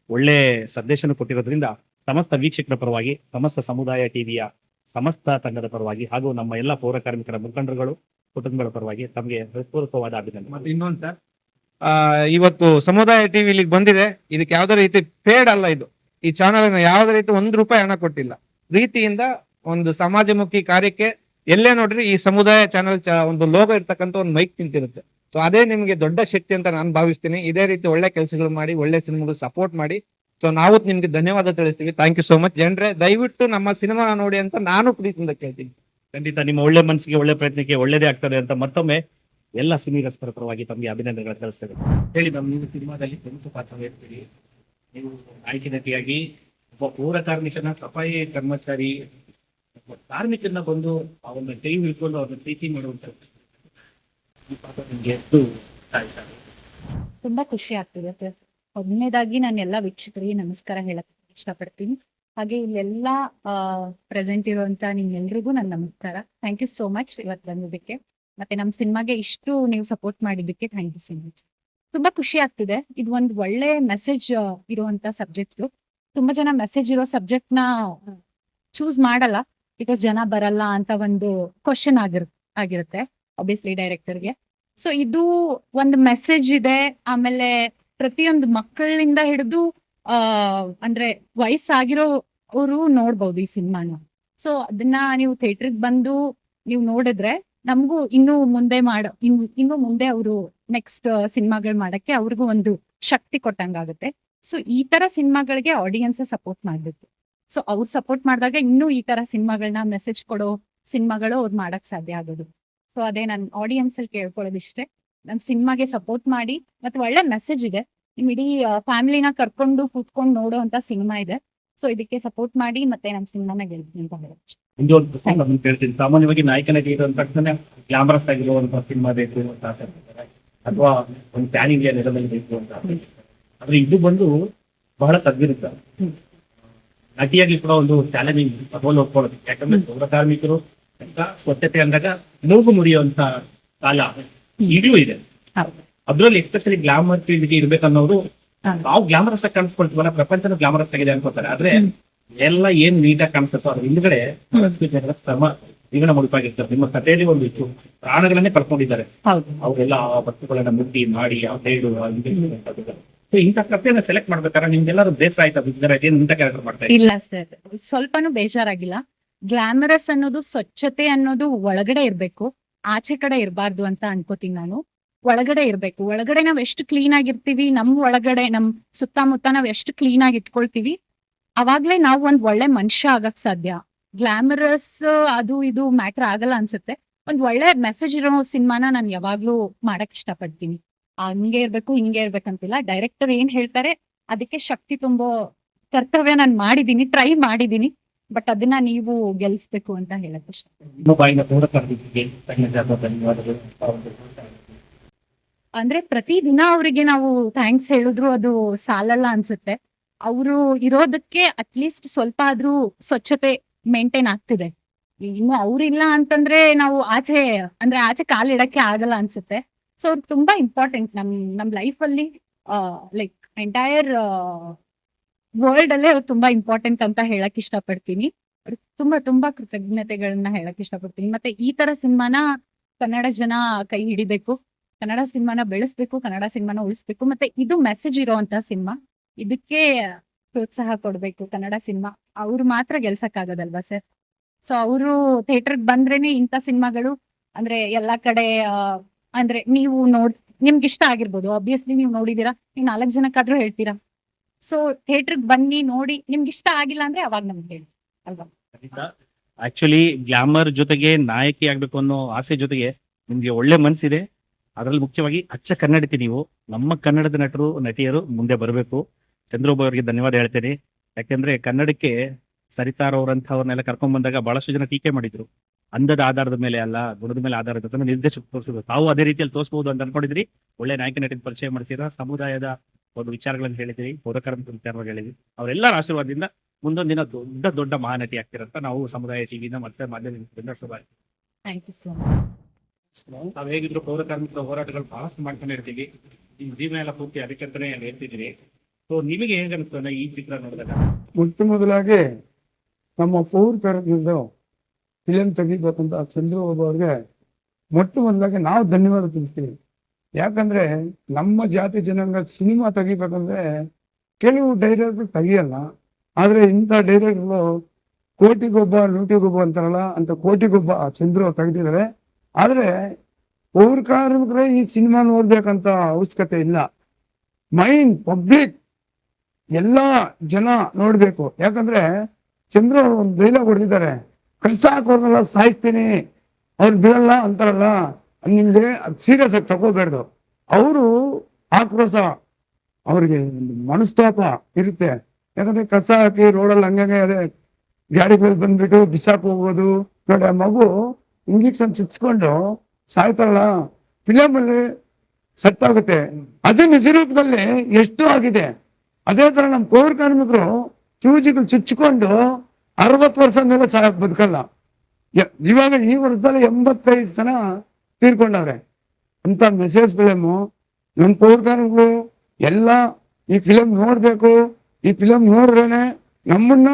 ಒಳ್ಳೆ ಸಂದೇಶನ ಕೊಟ್ಟಿರೋದ್ರಿಂದ ಸಮಸ್ತ ವೀಕ್ಷಕರ ಪರವಾಗಿ, ಸಮಸ್ತ ಸಮುದಾಯ ಟಿವಿಯ ಸಮಸ್ತ ತಂಡದ ಪರವಾಗಿ ಹಾಗೂ ನಮ್ಮ ಎಲ್ಲ ಪೌರ ಕಾರ್ಮಿಕರ ಮುಖಂಡರುಗಳು, ಕುಟುಂಬಗಳ ಪರವಾಗಿ ತಮಗೆ ಹೃತ್ಪೂರ್ವಕವಾದ ಅಭಿನಂದನೆ. ಮತ್ತೆ ಇನ್ನೊಂದು ಸರ್, ಇವತ್ತು ಸಮುದಾಯ ಟಿವಿ ಇಲ್ಲಿಗೆ ಬಂದಿದೆ, ಇದಕ್ಕೆ ಯಾವ್ದೇ ರೀತಿ ಪೇಡ್ ಅಲ್ಲ. ಇದು ಈ ಚಾನಲ್ ಯಾವ್ದೇ ರೀತಿ ₹1 ಹಣ ಕೊಟ್ಟಿಲ್ಲ. ಪ್ರೀತಿಯಿಂದ ಒಂದು ಸಮಾಜಮುಖಿ ಕಾರ್ಯಕ್ಕೆ ಎಲ್ಲೇ ನೋಡ್ರಿ ಈ ಸಮುದಾಯ ಚಾನಲ್ ಒಂದು ಲೋಗೋ ಇರ್ತಕ್ಕಂಥ ಒಂದು ಮೈಕ್ ನಿಂತಿರುತ್ತೆ. ಸೊ ಅದೇ ನಿಮ್ಗೆ ದೊಡ್ಡ ಶಕ್ತಿ ಅಂತ ನಾನು ಭಾವಿಸ್ತೀನಿ. ಇದೇ ರೀತಿ ಒಳ್ಳೆ ಕೆಲಸಗಳು ಮಾಡಿ, ಒಳ್ಳೆ ಸಿನಿಮಾಗಳು ಸಪೋರ್ಟ್ ಮಾಡಿ. ಸೊ ನಾವು ನಿಮ್ಗೆ ಧನ್ಯವಾದ ತಿಳಿಸ್ತೀವಿ. Thank you so much. ಜನರೇ ದಯವಿಟ್ಟು ನಮ್ಮ ಸಿನಿಮಾ ನೋಡಿ ಅಂತ ನಾನು ಪ್ರೀತಿಯಿಂದ ಕೇಳ್ತೀನಿ. ಖಂಡಿತ ನಿಮ್ಮ ಒಳ್ಳೆ ಮನಸ್ಸಿಗೆ, ಒಳ್ಳೆ ಪ್ರಯತ್ನಕ್ಕೆ ಒಳ್ಳೇದೇ ಆಗ್ತದೆ ಅಂತ ಮತ್ತೊಮ್ಮೆ ಎಲ್ಲ ಸಿನಿರಸರ ಪರವಾಗಿ ತಮಗೆ ಅಭಿನಂದನೆಗಳು ತಿಳಿಸ್ತೇವೆ. ಹೇಳಿ ಮ್ಯಾಮ್, ನೀವು ಸಿನಿಮಾದಲ್ಲಿ ಪ್ರಮುಖ ಪಾತ್ರ ವಹಿಸ್ತೀರಿ. ನೀವು ನಾಯಕಿ ನಟಿಯಾಗಿ ಒಬ್ಬ ಪೌರ ಕಾರ್ಮಿಕನ, ಸಫಾಯಿ ಕರ್ಮಚಾರಿ, ಕಾರ್ಮಿಕರನ್ನ ಬಂದು ಅವನ್ನ ಕೈ ಹಿಡ್ಕೊಂಡು ಅವ್ರನ್ನ ಪ್ರೀತಿ ಮಾಡುವಂತ ನಿಮ್ಗೆ ಎಷ್ಟು ತುಂಬಾ ಖುಷಿ ಆಗ್ತಿದೆ ಸರ್. ಮೊದಲನೇದಾಗಿ ನಾನು ಎಲ್ಲ ವೀಕ್ಷಕರಿಗೆ ನಮಸ್ಕಾರ ಹೇಳಕ್ ಇಷ್ಟಪಡ್ತೀನಿ. ಹಾಗೆ ಇಲ್ಲೆಲ್ಲ ಪ್ರೆಸೆಂಟ್ ಇರುವಂತ ನಿಮ್ಗೆಲ್ರಿಗೂ ನನ್ನ ನಮಸ್ಕಾರ. ಥ್ಯಾಂಕ್ ಯು ಸೋ ಮಚ್ ಇವತ್ತು ಬಂದಿದ್ದಕ್ಕೆ. ಮತ್ತೆ ನಮ್ಮ ಸಿನಿಮಾಗೆ ಇಷ್ಟು ನೀವು ಸಪೋರ್ಟ್ ಮಾಡಿದ್ದಕ್ಕೆ ಥ್ಯಾಂಕ್ ಯು ಸೋ ಮಚ್. ತುಂಬಾ ಖುಷಿ ಆಗ್ತಿದೆ. ಇದು ಒಂದು ಒಳ್ಳೆ ಮೆಸೇಜ್ ಇರುವಂತ ಸಬ್ಜೆಕ್ಟ್. ತುಂಬಾ ಜನ ಮೆಸೇಜ್ ಇರೋ ಸಬ್ಜೆಕ್ಟ್ ನ ಚೂಸ್ ಮಾಡಲ್ಲ, ಬಿಕಾಸ್ ಜನ ಬರಲ್ಲ ಅಂತ ಒಂದು ಕ್ವಶನ್ ಆಗಿರುತ್ತೆ ಆಬ್ವಿಯಸ್ಲಿ ಡೈರೆಕ್ಟರ್ಗೆ. ಸೊ ಇದು ಒಂದು ಮೆಸೇಜ್ ಇದೆ. ಆಮೇಲೆ ಪ್ರತಿಯೊಂದು ಮಕ್ಕಳಿಂದ ಹಿಡಿದು ಅಂದ್ರೆ ವಯಸ್ಸಾಗಿರೋರು ನೋಡ್ಬೋದು ಈ ಸಿನಿಮಾನ. ಸೊ ಅದನ್ನ ನೀವು ಥಿಯೇಟರ್ಗೆ ಬಂದು ನೀವು ನೋಡಿದ್ರೆ ನಮಗೂ ಇನ್ನು ಮುಂದೆ ಅವರು ನೆಕ್ಸ್ಟ್ ಸಿನಿಮಾಗಳು ಮಾಡಕ್ಕೆ ಅವ್ರಿಗೂ ಒಂದು ಶಕ್ತಿ ಕೊಟ್ಟಂಗಾಗುತ್ತೆ. ಸೊ ಈ ತರ ಸಿನಿಮಾಗಳಿಗೆ ಆಡಿಯನ್ಸ್ ಸಪೋರ್ಟ್ ಮಾಡ್ಬೇಕು. ಸೊ ಅವ್ರು ಸಪೋರ್ಟ್ ಮಾಡಿದಾಗ ಇನ್ನೂ ಈ ತರ ಸಿನಿಮಾಗಳನ್ನ ಮೆಸೇಜ್ ಕೊಡೋ ಸಿನಿಮಾಗಳು ಅವ್ರು ಮಾಡಕ್ ಸಾಧ್ಯ ಆಗೋದು. ಸೊ ಅದೇ ನನ್ ಆಡಿಯನ್ಸ್ ಅಲ್ಲಿ ಕೇಳ್ಕೊಳ್ಳೋದಿಷ್ಟೇ, ನಮ್ ಸಿನಿಮಾಗೆ ಸಪೋರ್ಟ್ ಮಾಡಿ. ಮತ್ತೆ ಒಳ್ಳೆ ಮೆಸೇಜ್ ಇದೆ, ನಿಮ್ ಇಡೀ ಫ್ಯಾಮಿಲಿನ ಕರ್ಕೊಂಡು ಕೂತ್ಕೊಂಡು ನೋಡೋ ಅಂತ ಸಿನಿಮಾ ಇದೆ. ಸೊ ಇದಕ್ಕೆ ಸಪೋರ್ಟ್ ಮಾಡಿ ಮತ್ತೆ ನಮ್ ಸಿನಿಮಾನ ಗೆಲ್ತೀನಿ ಅಂತ ಹೇಳೋದು. ಇನ್ನೊಂದು ಪ್ರಸಂಗ ನಾನು ಕೇಳ್ತೀನಿ. ಸಾಮಾನ್ಯವಾಗಿ ನಾಯಕನ ಇರೋ ತಕ್ಷಣ ಗ್ಲಾಮರಸ್ ಆಗಿರುವಂತಹ ಸಿನಿಮಾ ಬೇಕು ಅಂತ ಆಸೆ ಪಡ್ತಾರೆ, ಅಥವಾ ಒಂದು ಪ್ಯಾನ್ ಇಂಡಿಯಾ ನೆಲದಲ್ಲಿ ಬೇಕು ಅಂತ ಆಸೆ ಪಡ್ತಾರೆ. ಆದ್ರೆ ಇದು ಬಂದು ಬಹಳ ತಗ್ಗಿರುತ್ತೆ. ನಟಿಯಾಗಿ ಕೂಡ ಒಂದು ಚಾಲೆಂಜಿಂಗ್ ರೋಲ್ ಒಪ್ಕೊಳ್ಳೋದು. ಯಾಕಂದ್ರೆ ಪೌರ ಕಾರ್ಮಿಕರು ಅಂತ ಸ್ವಚ್ಛತೆ ಅಂದಾಗ ನೋವು ಮುರಿಯುವಂತ ಕಾಲ ಈಗಲೂ ಇದೆ. ಅದ್ರಲ್ಲಿ ಎಕ್ಸ್ಪೆಷಲಿ ಗ್ಲಾಮರ್ ಇರ್ಬೇಕನ್ನೋರು ನಾವು ಗ್ಲಾಮರಸ್ ಆಗಿ ಕಾಣಿಸ್ಕೊಳ್ತೀವಲ್ಲ, ಪ್ರಪಂಚನ ಗ್ಲಾಮರಸ್ ಆಗಿದೆ ಅನ್ಕೋತಾರೆ. ಆದ್ರೆ ಎಲ್ಲ ಏನ್ ನೀಟಾಗಿ ಕಾಣಿಸುತ್ತೋ ಅದ್ರ ಹಿಂದ್ಗಡೆ ಶ್ರಮ ಜೀವನ ಮುಡುಪಾಗಿರ್ತಾರೆ. ನಿಮ್ಮ ಕಥೆಯಲ್ಲಿ ಒಂದು ಇತ್ತು, ಪ್ರಾಣಗಳನ್ನೇ ಕಳ್ಕೊಂಡಿದ್ದಾರೆ ಅವರೆಲ್ಲ ಆ ವಸ್ತುಗಳನ್ನ ಮುಟ್ಟಿ ಮಾಡಿ ಆ ಹೇಳು ಇಂಥ ಕಥೆಯನ್ನ ಸೆಲೆಕ್ಟ್ ಮಾಡ್ಬೇಕಾದ್ರೆ ನಿಮ್ಗೆಲ್ಲರೂ ಬೇಸರ ಆಯ್ತಾ? ಇಂಥ ಕ್ಯಾರೆಕ್ಟರ್ ಮಾಡ್ತಾರೆ? ಇಲ್ಲ ಸರ್, ಸ್ವಲ್ಪನೂ ಬೇಜಾರಾಗಿಲ್ಲ. ಗ್ಲಾಮರಸ್ ಅನ್ನೋದು, ಸ್ವಚ್ಛತೆ ಅನ್ನೋದು ಒಳಗಡೆ ಇರ್ಬೇಕು, ಆಚೆ ಕಡೆ ಇರಬಾರ್ದು ಅಂತ ಅನ್ಕೋತೀನಿ ನಾನು. ಒಳಗಡೆ ಇರ್ಬೇಕು. ಒಳಗಡೆ ನಾವ್ ಎಷ್ಟು ಕ್ಲೀನ್ ಆಗಿರ್ತೀವಿ, ನಮ್ ಒಳಗಡೆ ನಮ್ ಸುತ್ತಮುತ್ತ ನಾವ್ ಎಷ್ಟು ಕ್ಲೀನ್ ಆಗಿ ಇಟ್ಕೊಳ್ತೀವಿ, ಅವಾಗ್ಲೇ ನಾವು ಒಂದ್ ಒಳ್ಳೆ ಮನುಷ್ಯ ಆಗಕ್ ಸಾಧ್ಯ. ಗ್ಲಾಮರಸ್ ಅದು ಇದು ಮ್ಯಾಟರ್ ಆಗಲ್ಲ ಅನ್ಸುತ್ತೆ. ಒಂದ್ ಒಳ್ಳೆ ಮೆಸೇಜ್ ಇರೋ ಸಿನಿಮಾನ ನಾನು ಯಾವಾಗ್ಲೂ ಮಾಡಕ್ ಇಷ್ಟಪಡ್ತೀನಿ. ಹಂಗೆ ಇರ್ಬೇಕು ಹಿಂಗೆ ಇರ್ಬೇಕಂತಿಲ್ಲ. ಡೈರೆಕ್ಟರ್ ಏನ್ ಹೇಳ್ತಾರೆ ಅದಕ್ಕೆ ಶಕ್ತಿ ತುಂಬೋ ಕರ್ತವ್ಯ ನಾನು ಮಾಡಿದೀನಿ, ಟ್ರೈ ಮಾಡಿದೀನಿ. ಬಟ್ ಅದನ್ನ ನೀವು ಗೆಲ್ಸ್ಬೇಕು ಅಂತ ಹೇಳಕ್ ಇಷ್ಟ. ಅಂದ್ರೆ ಪ್ರತಿದಿನ ಅವರಿಗೆ ನಾವು ಥ್ಯಾಂಕ್ಸ್ ಹೇಳಿದ್ರು ಅದು ಸಾಲಲ್ಲ ಅನ್ಸುತ್ತೆ. ಅವರು ಇರೋದಕ್ಕೆ ಅಟ್ಲೀಸ್ಟ್ ಸ್ವಲ್ಪ ಆದ್ರೂ ಸ್ವಚ್ಛತೆ ಮೇಂಟೈನ್ ಆಗ್ತಿದೆ. ಇನ್ನು ಅವ್ರಿಲ್ಲ ಅಂತಂದ್ರೆ ನಾವು ಆಚೆ ಕಾಲಿಡಕ್ಕೆ ಆಗಲ್ಲ ಅನ್ಸುತ್ತೆ. ಸೊ ಅವ್ರು ತುಂಬಾ ಇಂಪಾರ್ಟೆಂಟ್ ನಮ್ ಲೈಫ್ ಅಲ್ಲಿ. ಲೈಕ್ ಎಂಟೈರ್ ವರ್ಲ್ಡ್ ಅಲ್ಲೇ ಅವ್ರು ತುಂಬಾ ಇಂಪಾರ್ಟೆಂಟ್ ಅಂತ ಹೇಳಕ್ ಇಷ್ಟಪಡ್ತೀನಿ. ತುಂಬಾ ಕೃತಜ್ಞತೆಗಳನ್ನ ಹೇಳಕ್ ಇಷ್ಟಪಡ್ತೀನಿ. ಮತ್ತೆ ಈ ತರ ಸಿನಿಮಾನ ಕನ್ನಡ ಜನ ಕೈ ಹಿಡಿಬೇಕು, ಕನ್ನಡ ಸಿನಿಮಾನ ಬೆಳೆಸ್ಬೇಕು, ಕನ್ನಡ ಸಿನಿಮಾನ ಉಳಿಸ್ಬೇಕು. ಮತ್ತೆ ಇದು ಮೆಸೇಜ್ ಇರೋಂತ ಸಿನಿಮಾ, ಇದಕ್ಕೆ ಪ್ರೋತ್ಸಾಹ ಕೊಡ್ಬೇಕು. ಕನ್ನಡ ಸಿನಿಮಾ ಅವ್ರು ಮಾತ್ರ ಗೆಲ್ಸಕ್ ಆಗೋದಲ್ವಾ ಸರ್? ಸೊ ಅವರು ಥಿಯೇಟರ್ಗೆ ಬಂದ್ರೇನೆ ಇಂಥ ಸಿನಿಮಾಗಳು ಅಂದ್ರೆ ಎಲ್ಲಾ ಕಡೆ ಅಂದ್ರೆ ನೀವು ನಿಮ್ಗೆ ಇಷ್ಟ ಆಗಿರ್ಬೋದು. ಆಬ್ವಿಯಸ್ಲಿ ನೀವು ನೋಡಿದೀರಾ, ನೀವು 4 ಜನಕ್ಕಾದ್ರೂ ಹೇಳ್ತೀರಾ. ಸೊ ಥಿಯೇಟರ್ಗೆ ಬನ್ನಿ, ನೋಡಿ. ನಿಮ್ಗೆ ಇಷ್ಟ ಆಗಿಲ್ಲ ಅಂದ್ರೆ ಅವಾಗ ನಮ್ಗೆ ಹೇಳಿ ಅಲ್ವಾ? ಆಕ್ಚುಲಿ ಗ್ಲಾಮರ್ ಜೊತೆಗೆ ನಾಯಕಿ ಆಗ್ಬೇಕು ಅನ್ನೋ ಆಸೆ ಜೊತೆಗೆ ನಿಮ್ಗೆ ಒಳ್ಳೆ ಮನ್ಸಿದೆ. ಅದರಲ್ಲಿ ಮುಖ್ಯವಾಗಿ ಅಚ್ಚ ಕನ್ನಡತಿ ನೀವು. ನಮ್ಮ ಕನ್ನಡದ ನಟಿಯರು ಮುಂದೆ ಬರಬೇಕು. ಚಂದ್ರಬಾಬು ಅವರಿಗೆ ಧನ್ಯವಾದ ಹೇಳ್ತೇನೆ. ಯಾಕೆಂದ್ರೆ ಕನ್ನಡಕ್ಕೆ ಸರಿತಾರ್ ಅವರಂಥವ್ರನ್ನೆಲ್ಲ ಕರ್ಕೊಂಡ್ ಬಂದಾಗ ಬಹಳಷ್ಟು ಜನ ಟೀಕೆ ಮಾಡಿದ್ರು. ಅಂದದ ಆಧಾರದ ಮೇಲೆ ಅಲ್ಲ, ಗುಣದ ಮೇಲೆ ಆಧಾರದ ನಿರ್ದೇಶಕ ತೋರಿಸಿದ್ರು. ತಾವು ಅದೇ ರೀತಿಯಲ್ಲಿ ತೋರಿಸಬಹುದು ಅಂತ ಅನ್ಕೊಂಡಿದ್ರಿ. ಒಳ್ಳೆ ನಾಯಕ ನಟಿನ ಪರಿಚಯ ಮಾಡ್ತೀರಾ, ಸಮುದಾಯದ ಒಂದು ವಿಚಾರಗಳನ್ನು ಹೇಳಿದಿರಿ, ಪೌರಕಾರ್ಮಿಕ ವಿಚಾರವಾಗಿ ಹೇಳಿದ್ರಿ. ಅವರೆಲ್ಲರ ಆಶೀರ್ವಾದದಿಂದ ಮುಂದೊಂದು ದಿನ ದೊಡ್ಡ ಮಹಾನಟಿ ಆಗ್ತಿರಂತ ನಾವು ಸಮುದಾಯ ಟಿವಿಯಿಂದ ಮತ್ತೆ ಮಾಧ್ಯಮದಿಂದ ಶುಭ. Thank you so much. ನಾವ್ ಹೇಗಿದ್ರು ಪೌರಕಾರ್ಮಿಕರ ಹೋರಾಟಗಳು ಬಹಳಷ್ಟು ಮಾಡ್ತಾನೆ ಇರ್ತೀವಿ. ನಿಮ್ ಜೀವನ ಎಲ್ಲ ಪೂರ್ತಿ ಅದಕ್ಕಂತಾನೆ ಹೇಳ್ತಿದ್ರಿ. ಸೊ ನಿಮಗೆ ಹೇಗನ್ನಿಸ್ತದೆ ಈ ಚಿತ್ರ ನೋಡಿದಾಗ? ಮೊದಲಾಗಿ ನಮ್ಮ ಪೌರಕಾರ್ಮಿಕರಿಂದ ಫಿಲಂ ತೆಗಿಬೇಕಂತ ಚಂದ್ರಬಾಬು ಅವ್ರಿಗೆ ಮೊದಲಾಗಿ ನಾವು ಧನ್ಯವಾದ ತಿಳಿಸ್ತೀವಿ. ಯಾಕಂದ್ರೆ ನಮ್ಮ ಜಾತಿ ಜನಾಂಗ ಸಿನಿಮಾ ತೆಗಿಬೇಕಂದ್ರೆ ಕೆಲವು ಡೈರೆಕ್ಟರ್ ತೆಗಿಯಲ್ಲ. ಆದ್ರೆ ಇಂಥ ಡೈರೆಕ್ಟರ್ಗಳು ಕೋಟಿಗೊಬ್ಬ ನೂಟಿಗೊಬ್ಬ ಅಂತಾರಲ್ಲ, ಅಂತ ಕೋಟಿಗೊಬ್ಬ ಚಂದ್ರ ತೆಗೆದಿದ್ದಾರೆ. ಆದ್ರೆ ಪೌರಕಾರ್ಮಿಕರೇ ಈ ಸಿನಿಮಾ ನೋಡ್ಬೇಕಂತ ಅವಶ್ಯಕತೆ ಇಲ್ಲ. ಮೈನ್ ಪಬ್ಲಿಕ್ ಎಲ್ಲಾ ಜನ ನೋಡ್ಬೇಕು. ಯಾಕಂದ್ರೆ ಚಂದ್ರ ಒಂದು ಡೈಲಾಗ್ ಹೊಡೆದಿದ್ದಾರೆ, ಕಷ್ಟ ಹಾಕೋರ್ನೆಲ್ಲ ಸಾಯಿಸ್ತೀನಿ ಅವ್ರು ಬಿಡಲ್ಲ ಅಂತಾರಲ್ಲ, ನಿಮ್ಗೆ ಅದು ಸೀರಿಯಸ್ ಆಗಿ ತಗೋಬೇಡ್ದು. ಅವರು ಆಕ್ರೋಶ, ಅವ್ರಿಗೆ ಮನಸ್ತಾಪ ಇರುತ್ತೆ. ಯಾಕಂದ್ರೆ ಕಸ ಹಾಕಿ ರೋಡಲ್ಲಿ ಹಂಗೆ ಅದೇ ಗಾಡಿಗಳಲ್ಲಿ ಬಂದ್ಬಿಟ್ಟು ಬಿಸಾಕ್ ಹೋಗೋದು ನೋಡಿ. ಆ ಮಗು ಇಂಜೆಕ್ಷನ್ ಚುಚ್ಕೊಂಡು ಸಾಯ್ತಾರಲ್ಲ, ಫಿಲಮ್ ಅಲ್ಲಿ ಸೆಟ್ ಆಗುತ್ತೆ. ಅದೇ ನಿಜ ರೂಪದಲ್ಲಿ ಎಷ್ಟು ಆಗಿದೆ. ಅದೇ ತರ ನಮ್ಮ ಪೌರಕಾರ್ಮಿಕರು ಚೂಜಿಗಳು ಚುಚ್ಚಿಕೊಂಡು 60 ವರ್ಷ ಮೇಲೆ ಬದುಕಲ್ಲ. ಇವಾಗ ಈ ವರ್ಷದಲ್ಲಿ 85 ಜನ ತೀರ್ಕೊಂಡವ್ರೆ. ಅಂತ ಮೆಸೇಜ್ ಫಿಲಮು ನಮ್ಮ ಪೌರಕಾರ್ಮಿಕರು ಎಲ್ಲ ಈ ಫಿಲಮ್ ನೋಡ್ಬೇಕು, ಈ ಫಿಲಮ್ ನೋಡಿದ್ರೇನೆ ನಮ್ಮನ್ನ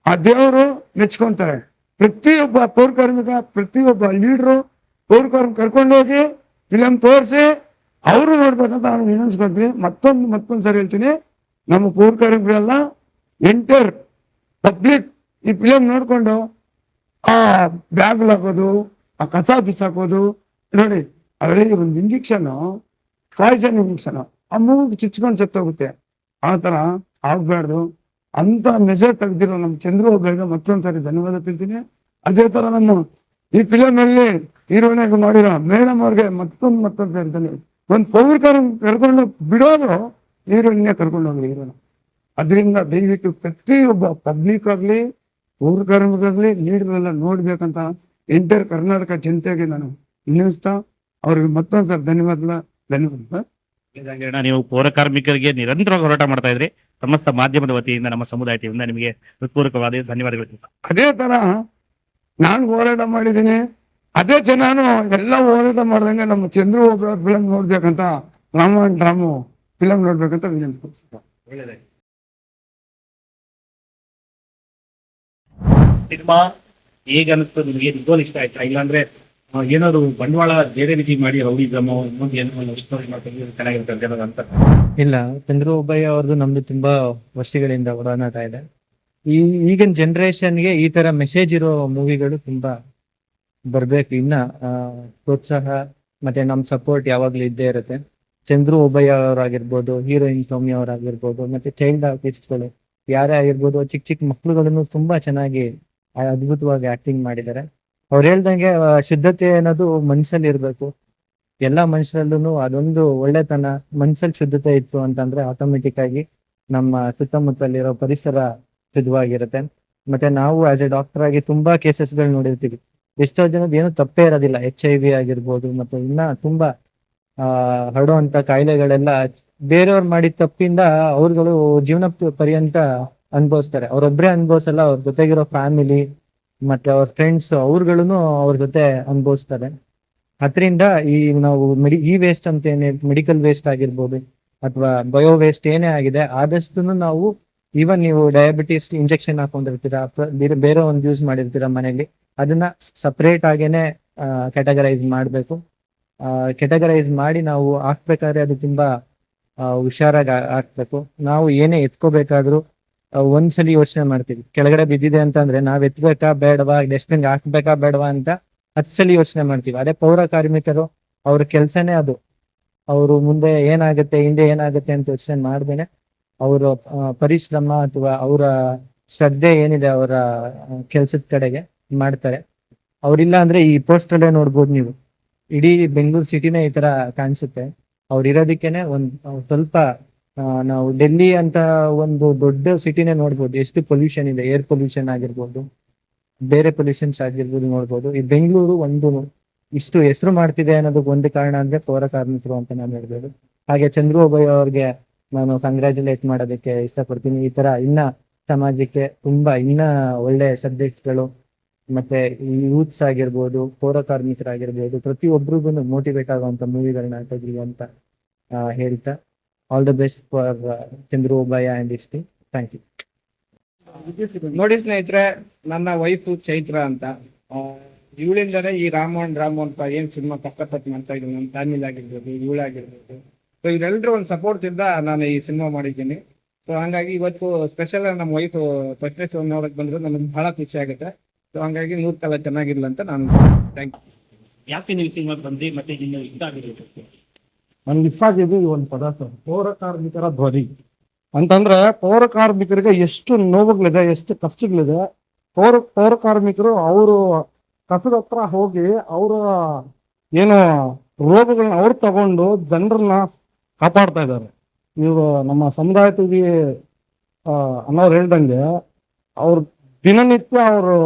ಆ ದೇವರು ಮೆಚ್ಕೊಂತಾರೆ. ಪ್ರತಿಯೊಬ್ಬ ಪೌರಕಾರ್ಮಿಕ, ಪ್ರತಿಯೊಬ್ಬ ಲೀಡ್ರು ಪೌರಕಾರ್ಮಿಕ ಕರ್ಕೊಂಡೋಗಿ ಫಿಲಮ್ ತೋರಿಸಿ ಅವರು ನೋಡ್ಬೇಕಂತ ನಾನು ವಿನಂತಿಸ್ಕೊಂತೀನಿ. ಮತ್ತೊಂದು ಸರಿ ಹೇಳ್ತೀನಿ, ನಮ್ಮ ಪೌರಕಾರ್ಮಿಕರೆಲ್ಲ ಎಂಟರ್ ಪಬ್ಲಿಕ್ ಈ ಫಿಲಮ್ ನೋಡ್ಕೊಂಡು ಆ ಬ್ಯಾಗ್ ಹಾಕೋದು, ಆ ಕಸ ಬಿಸಾಕೋದು ನೋಡಿ, ಅದರಲ್ಲಿ ಒಂದು ಇಂಜೆಕ್ಷನ್, ಪಾಯ್ಸನ್ ಇಂಜೆಕ್ಷನ್ ಆ ಮೂಗಿಗೆ ಚುಚ್ಕೊಂಡು ಸತ್ತೋಗುತ್ತೆ. ಆ ತರ ಆಗ್ಬಾರ್ದು ಅಂತ ಮೆಸೇಜ್ ತೆಗ್ದಿರೋ ನಮ್ಮ ಚಂದ್ರು ಒಬ್ಬರಿಗೆ ಮತ್ತೊಂದ್ಸರಿ ಧನ್ಯವಾದ ತಿಳ್ತೀನಿ. ಅದೇ ತರ ನಮ್ಮ ಈ ಫಿಲಮ್ ಅಲ್ಲಿ ಹೀರೋನಾಗ ಮಾಡಿರೋ ಮೇಡಮ್ ಅವ್ರಿಗೆ ಮತ್ತೊಂದ್ ಸರಿ ಧನ್ಯವಾದ. ಒಂದು ಕರ್ಕೊಂಡು ಬಿಡೋದು ಹೀರೋನೇ ಕರ್ಕೊಂಡು ಹೋಗ್ಲಿ ಹೀರೋನ. ಅದರಿಂದ ದಯವಿಟ್ಟು ಪ್ರತಿಯೊಬ್ಬ ಪಬ್ಲಿಕ್ ಆಗ್ಲಿ ಪೌರಕಾರ್ಮಿಕರಾಗ್ಲಿ ಲೀಡರ್ನೆಲ್ಲ ನೋಡ್ಬೇಕಂತ ಎಂಟರ್ ಕರ್ನಾಟಕ ಜನತೆಗೆ ನಾನು ವಿನಂತಿಸ್ತಾ ಅವ್ರಿಗೆ ಮತ್ತೊಂದ್ಸಲ ಧನ್ಯವಾದ. ನೀವು ಪೌರ ಕಾರ್ಮಿಕರಿಗೆ ನಿರಂತರವಾಗಿ ಹೋರಾಟ ಮಾಡ್ತಾ ಇದ್ರಿ. ಸಮಸ್ತ ಮಾಧ್ಯಮದ ವತಿಯಿಂದ ನಮ್ಮ ಸಮುದಾಯ ಟಿವಿಯಿಂದ ನಿಮಗೆ ಹೃತ್ಪೂರ್ವಕವಾದ ಧನ್ಯವಾದಗಳು. ಅದೇ ತರ ನಾನು ಹೋರಾಟ ಮಾಡಿದ್ದೀನಿ, ಅದೇ ನಾನು ಎಲ್ಲ ಹೋರಾಟ ಮಾಡ್ದಂಗೆ ನಮ್ಮ ಚಂದ್ರು ಒಬ್ಬ ಫಿಲಮ್ ನೋಡ್ಬೇಕಂತ, ರಾಮು ಫಿಲಮ್ ನೋಡ್ಬೇಕಂತ ವಿನಂತಿ. ಸಿನಿಮಾ ಹೇಗೆ ಅನಿಸ್ತದೆ ನಿಮಗೆ? ನಿಜವಾಗ್ಲೂ ಇಷ್ಟ ಆಯ್ತಾ? ಇಲ್ಲಾಂದ್ರೆ ಏನಾದ್ರು ಬಂಡವಾಳ ಬೇರೆ ರೀತಿ ಮಾಡಿ ರೌಡಿಸಮ್ ಇನ್ನೊಂದು ಏನೋ ಸ್ಟೋರಿ ಮಾಡ್ತಾರೆ ಚೆನ್ನಾಗಿರುತ್ತೆ ಜನ ಅಂತ? ಇಲ್ಲ, ಚಂದ್ರು ಒಬ್ಬಯ್ಯ ಅವ್ರದ್ದು ನಮ್ದು ತುಂಬಾ ವರ್ಷಗಳಿಂದ ಒಡನಾಟ ಇದೆ. ಈಗಿನ ಜನರೇಷನ್ಗೆ ಈ ತರ ಮೆಸೇಜ್ ಇರೋ ಮೂವಿಗಳು ತುಂಬಾ ಬರ್ಬೇಕು. ಇನ್ನ ಪ್ರೋತ್ಸಾಹ ಮತ್ತೆ ನಮ್ ಸಪೋರ್ಟ್ ಯಾವಾಗ್ಲೂ ಇದ್ದೇ ಇರುತ್ತೆ. ಚಂದ್ರು ಒಬ್ಬಯ್ಯ ಅವರಾಗಿರ್ಬೋದು, ಹೀರೋಯಿನ್ ಸೌಮ್ಯ ಅವರಾಗಿರ್ಬೋದು, ಮತ್ತೆ ಚೈಲ್ಡ್ ಆರ್ಟಿಸ್ಟ್ಗಳು ಯಾರೇ ಆಗಿರ್ಬೋದು, ಚಿಕ್ಕ ಚಿಕ್ಕ ಮಕ್ಳುಗಳನ್ನು ತುಂಬಾ ಚೆನ್ನಾಗಿ ಅದ್ಭುತವಾಗಿ ಆಕ್ಟಿಂಗ್ ಮಾಡಿದ್ದಾರೆ. ಅವ್ರು ಹೇಳ್ದಂಗೆ ಶುದ್ಧತೆ ಅನ್ನೋದು ಮನ್ಸಲ್ಲಿ ಇರ್ಬೇಕು. ಎಲ್ಲಾ ಮನುಷ್ಯರಲ್ಲೂ ಅದೊಂದು ಒಳ್ಳೆತನ, ಮನ್ಸಲ್ಲಿ ಶುದ್ಧತೆ ಇತ್ತು ಅಂತಂದ್ರೆ ಆಟೋಮೆಟಿಕ್ ಆಗಿ ನಮ್ಮ ಸುತ್ತಮುತ್ತಲಿರೋ ಪರಿಸರ ಶುದ್ಧವಾಗಿರುತ್ತೆ. ಮತ್ತೆ ನಾವು ಆಸ್ ಎ ಡಾಕ್ಟರ್ ಆಗಿ ತುಂಬಾ ಕೇಸಸ್ಗಳು ನೋಡಿರ್ತೀವಿ. ಎಷ್ಟೋ ಜನದ ಏನು ತಪ್ಪೇ ಇರೋದಿಲ್ಲ. HIV ಆಗಿರ್ಬೋದು, ಮತ್ತೆ ಇನ್ನ ತುಂಬಾ ಹರಡುವಂತ ಕಾಯಿಲೆಗಳೆಲ್ಲ ಬೇರೆಯವ್ರು ಮಾಡಿದ ತಪ್ಪಿಂದ ಅವ್ರುಗಳು ಜೀವನ ಪರ್ಯಂತ ಅನುಭವಿಸ್ತಾರೆ. ಅವ್ರೊಬ್ರೇ ಅನುಭವಿಸಲ್ಲ, ಅವ್ರ ಜೊತೆಗಿರೋ ಫ್ಯಾಮಿಲಿ ಮತ್ತೆ ಅವ್ರ ಫ್ರೆಂಡ್ಸ್ ಅವ್ರುಗಳನ್ನು ಅವ್ರ ಜೊತೆ ಅನುಭವಿಸ್ತಾರೆ. ಅದರಿಂದ ಈ ನಾವು ಈ ವೇಸ್ಟ್ ಅಂತ ಏನೇ ಮೆಡಿಕಲ್ ವೇಸ್ಟ್ ಆಗಿರ್ಬೋದು ಅಥವಾ ಬಯೋ ವೇಸ್ಟ್ ಏನೇ ಆಗಿದೆ, ಆದಷ್ಟು ನಾವು ಈವನ್ ನೀವು ಡಯಾಬಿಟಿಸ್ ಇಂಜೆಕ್ಷನ್ ಹಾಕೊಂಡಿರ್ತೀರಾ, ಬೇರೆ ಒಂದು ಯೂಸ್ ಮಾಡಿರ್ತೀರಾ ಮನೇಲಿ, ಅದನ್ನ ಸಪರೇಟ್ ಆಗೇನೆ ಕ್ಯಾಟಗರೈಸ್ ಮಾಡಬೇಕು. ಕ್ಯಾಟಗರೈಸ್ ಮಾಡಿ ನಾವು ಹಾಕ್ಬೇಕಾದ್ರೆ ಅದು ತುಂಬಾ ಹುಷಾರಾಗಿ ಹಾಕ್ಬೇಕು. ನಾವು ಏನೇ ಎತ್ಕೋಬೇಕಾದ್ರೂ ಒಂದ್ಸಲಿ ಯೋಚನೆ ಮಾಡ್ತೀವಿ, ಕೆಳಗಡೆ ಬಿದ್ದಿದೆ ಅಂತಂದ್ರೆ ನಾವ್ ಎತ್ಬೇಕಾ ಬೇಡವಾ, ಡಸ್ಟ್ಬಿನ್ ಹಾಕ್ಬೇಕಾ ಬೇಡವಾ ಅಂತ 10 ಸಲ ಯೋಚನೆ ಮಾಡ್ತೀವಿ. ಅದೇ ಪೌರ ಕಾರ್ಮಿಕರು ಅವ್ರ ಕೆಲ್ಸನೇ ಅದು. ಅವರು ಮುಂದೆ ಏನಾಗುತ್ತೆ ಹಿಂದೆ ಏನಾಗುತ್ತೆ ಅಂತ ಯೋಚನೆ ಮಾಡ್ದೇನೆ ಅವರ ಪರಿಶ್ರಮ ಅಥವಾ ಅವರ ಶ್ರದ್ಧೆ ಏನಿದೆ ಅವರ ಕೆಲ್ಸದ ಕಡೆಗೆ ಮಾಡ್ತಾರೆ. ಅವ್ರಿಲ್ಲ ಅಂದ್ರೆ ಈ ಪೋಸ್ಟ್ ಅಲ್ಲೇ ನೋಡ್ಬೋದು ನೀವು, ಇಡೀ ಬೆಂಗಳೂರು ಸಿಟಿನೇ ಈ ತರ ಕಾಣಿಸುತ್ತೆ. ಅವ್ರು ಇರೋದಕ್ಕೇನೆ ಸ್ವಲ್ಪ ನಾವು ಡೆಲ್ಲಿ ಅಂತ ಒಂದು ದೊಡ್ಡ ಸಿಟಿನೇ ನೋಡ್ಬೋದು, ಎಷ್ಟು ಪೊಲ್ಯೂಷನ್ ಇದೆ, ಏರ್ ಪೊಲ್ಯೂಷನ್ ಆಗಿರ್ಬೋದು, ಬೇರೆ ಪೊಲ್ಯೂಷನ್ಸ್ ಆಗಿರ್ಬೋದು ನೋಡ್ಬೋದು. ಈ ಬೆಂಗಳೂರು ಒಂದು ಇಷ್ಟು ಹೆಸರು ಮಾಡ್ತಿದೆ ಅನ್ನೋದಕ್ಕೆ ಒಂದು ಕಾರಣ ಅಂದ್ರೆ ಪೌರ ಕಾರ್ಮಿಕರು ಅಂತ ನಾನು ಹೇಳ್ಬೋದು. ಹಾಗೆ ಚಂದ್ರು ಒಬ್ಬಯ್ಯ ಅವ್ರಿಗೆ ನಾನು ಕಂಗ್ರ್ಯಾಚುಲೇಟ್ ಮಾಡೋದಕ್ಕೆ ಇಷ್ಟಪಡ್ತೀನಿ. ಈ ತರ ಇನ್ನ ಸಮಾಜಕ್ಕೆ ತುಂಬಾ ಇನ್ನ ಒಳ್ಳೆ ಸಬ್ಜೆಕ್ಟ್ಗಳು ಮತ್ತೆ ಯೂತ್ಸ್ ಆಗಿರ್ಬೋದು, ಪೌರ ಕಾರ್ಮಿಕರಾಗಿರ್ಬೋದು, ಪ್ರತಿಯೊಬ್ಬರಿಗೂ ಮೋಟಿವೇಟ್ ಆಗುವಂತ ಮೂವಿಗಳನ್ನ ತೆಗ್ರಿ ಅಂತ ಹೇಳ್ತಾ, all the best for Chandru Obbayya and this team. Thank you. ನೋಡಿ ಸ್ನೇಹಿತರೆ, ನನ್ನ ವೈಫ್ ಚೈತ್ರ ಅಂತ, ಇವಳಿಂದನೇ ಈ ರಾಮು ಅಂತ ಏನ್ ಸಿನಿಮಾ ಕಪ್ಪತ್ತಟ್ಟು ಮಾಡ್ತಾ ಇದ್ದೀನಿ. ನಮ್ಮ ತಾಮಿಲ್ ಆಗಿರ್ಬೋದು, ಇವಳಾಗಿರ್ಬೋದು, ಸೊ ಇವರೆಲ್ಲರೂ ಒಂದು ಸಪೋರ್ಟ್ ಇಂದ ನಾನು ಈ ಸಿನಿಮಾ ಮಾಡಿದ್ದೀನಿ. ಸೊ ಹಂಗಾಗಿ ಇವತ್ತು ಸ್ಪೆಷಲ್ ನಮ್ಮ ವೈಫ್ ಫಸ್ಟ್ ಶೋ ನೋಡಕ್ ಬಂದ್ರು ನನಗೆ ಬಹಳ ಖುಷಿ ಆಗುತ್ತೆ. ಸೊ ಹಂಗಾಗಿ 100 ಕಾಲ ಚೆನ್ನಾಗಿರ್ಲ ಅಂತ ನಾನು ಥ್ಯಾಂಕ್ ಯು. ಯಾಕೆ ನೀವು ಸಿನಿಮಾ ಬಂದು ಮತ್ತೆ ನಿನ್ನ ಇಷ್ಟ ಆಗಿರೋದು? ನನ್ಗೆ ಇಷ್ಟ ಆಗಿದ್ದು ಈ ಒಂದು ಪದಾರ್ಥ, ಪೌರ ಕಾರ್ಮಿಕರ ಧ್ವನಿ ಅಂತಂದ್ರೆ ಪೌರ ಕಾರ್ಮಿಕರಿಗೆ ಎಷ್ಟು ನೋವುಗಳಿದೆ, ಎಷ್ಟು ಕಷ್ಟಗಳಿದೆ. ಪೌರ ಕಾರ್ಮಿಕರು ಅವರು ಕಸದ ಹತ್ರ ಹೋಗಿ ಅವರ ಏನು ರೋಗಗಳನ್ನ ಅವ್ರು ತಗೊಂಡು ಜನರನ್ನ ಕಾಪಾಡ್ತಾ ಇದ್ದಾರೆ. ನೀವು ನಮ್ಮ ಸಮುದಾಯದಲ್ಲಿ ಅನ್ನೋರು ಹೇಳ್ದಂಗೆ ಅವ್ರು ದಿನನಿತ್ಯ ಅವರು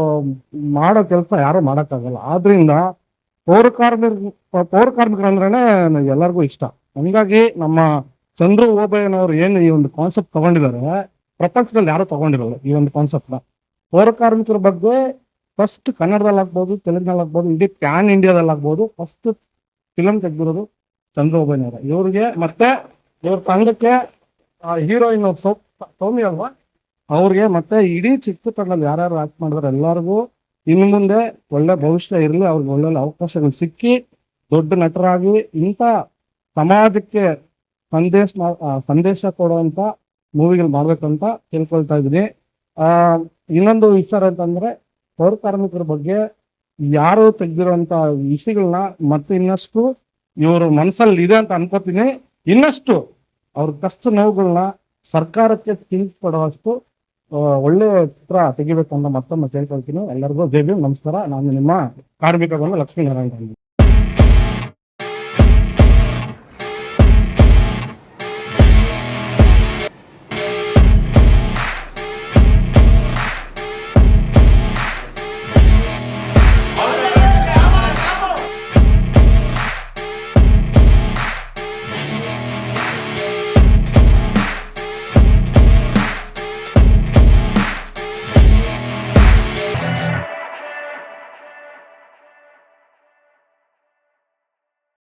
ಮಾಡೋ ಕೆಲಸ ಯಾರು ಮಾಡೋಕ್ಕಾಗಲ್ಲ. ಆದ್ರಿಂದ ಪೌರ ಕಾರ್ಮಿಕರು ಅಂದ್ರೇನೆ ಎಲ್ಲರಿಗೂ ಇಷ್ಟ. ಹಂಗಾಗಿ ನಮ್ಮ ಚಂದ್ರು ಓಬಯ್ಯನವರು ಏನು ಈ ಒಂದು ಕಾನ್ಸೆಪ್ಟ್ ತಗೊಂಡಿದ್ದಾರೆ, ಪ್ರಪಂಚದಲ್ಲಿ ಯಾರು ತಗೊಂಡಿರೋದು ಈ ಒಂದು ಕಾನ್ಸೆಪ್ಟ್ ನ. ಪೌರ ಕಾರ್ಮಿಕರ ಬಗ್ಗೆ ಫಸ್ಟ್ ಕನ್ನಡದಲ್ಲಿ ಆಗ್ಬೋದು, ತೆಲುಗಿನಲ್ಲಿ ಆಗ್ಬೋದು, ಇಡೀ ಪ್ಯಾನ್ ಇಂಡಿಯಾದಲ್ಲಿ ಆಗ್ಬೋದು ಫಸ್ಟ್ ಫಿಲಮ್ ತೆಗ್ದಿರೋದು ಚಂದ್ರಬಾಬು ಇವ್ರಿಗೆ ಮತ್ತೆ ಇವ್ರ ತಂಡಕ್ಕೆ ಹೀರೋಯಿನ್ ಸೌಮ್ಯ ಅಲ್ವಾ ಅವ್ರಿಗೆ ಮತ್ತೆ ಇಡೀ ಚಿತ್ರತಂಡದಲ್ಲಿ ಯಾರ್ಯಾರು ಆಕ್ಟ್ ಮಾಡಿದ್ರೆ ಎಲ್ಲರಿಗೂ ಇನ್ನು ಮುಂದೆ ಒಳ್ಳೆ ಭವಿಷ್ಯ ಇರಲಿ, ಅವ್ರಿಗೆ ಒಳ್ಳೊಳ್ಳೆ ಅವಕಾಶಗಳು ಸಿಕ್ಕಿ ದೊಡ್ಡ ನಟರಾಗಿ ಇಂಥ ಸಮಾಜಕ್ಕೆ ಸಂದೇಶ ಕೊಡುವಂತ ಮೂವಿಗಳು ಮಾಡ್ಬೇಕಂತ ತಿಳ್ಕೊಳ್ತಾ ಇದ್ದೀನಿ. ಇನ್ನೊಂದು ವಿಚಾರ ಅಂತಂದ್ರೆ ಪೌರ ಕಾರ್ಮಿಕರ ಬಗ್ಗೆ ಯಾರು ತೆಗ್ದಿರೋಂತ ವಿಷಯಗಳನ್ನ ಮತ್ತೆ ಇನ್ನಷ್ಟು ಇವರು ಮನಸ್ಸಲ್ಲಿ ಇದೆ ಅಂತ ಅನ್ಕೋತೀನಿ. ಇನ್ನಷ್ಟು ಅವ್ರ ಕಷ್ಟ ನೋವುಗಳನ್ನ ಸರ್ಕಾರಕ್ಕೆ ತಿಳಿಸ್ಕೊಡುವಷ್ಟು ಒಳ್ಳೆ ಚಿತ್ರ ತೆಗಿಬೇಕಂತ ಮತ್ತೊಮ್ಮೆ ಕೇಳ್ಕೊಳ್ತೀನಿ. ಎಲ್ಲರಿಗೂ ಜೈ ಭೀಮ್, ನಮಸ್ಕಾರ. ನಾನು ನಿಮ್ಮ ಕಾರ್ಮಿಕ ಬಂದು ಲಕ್ಷ್ಮೀನಾರಾಯಣ.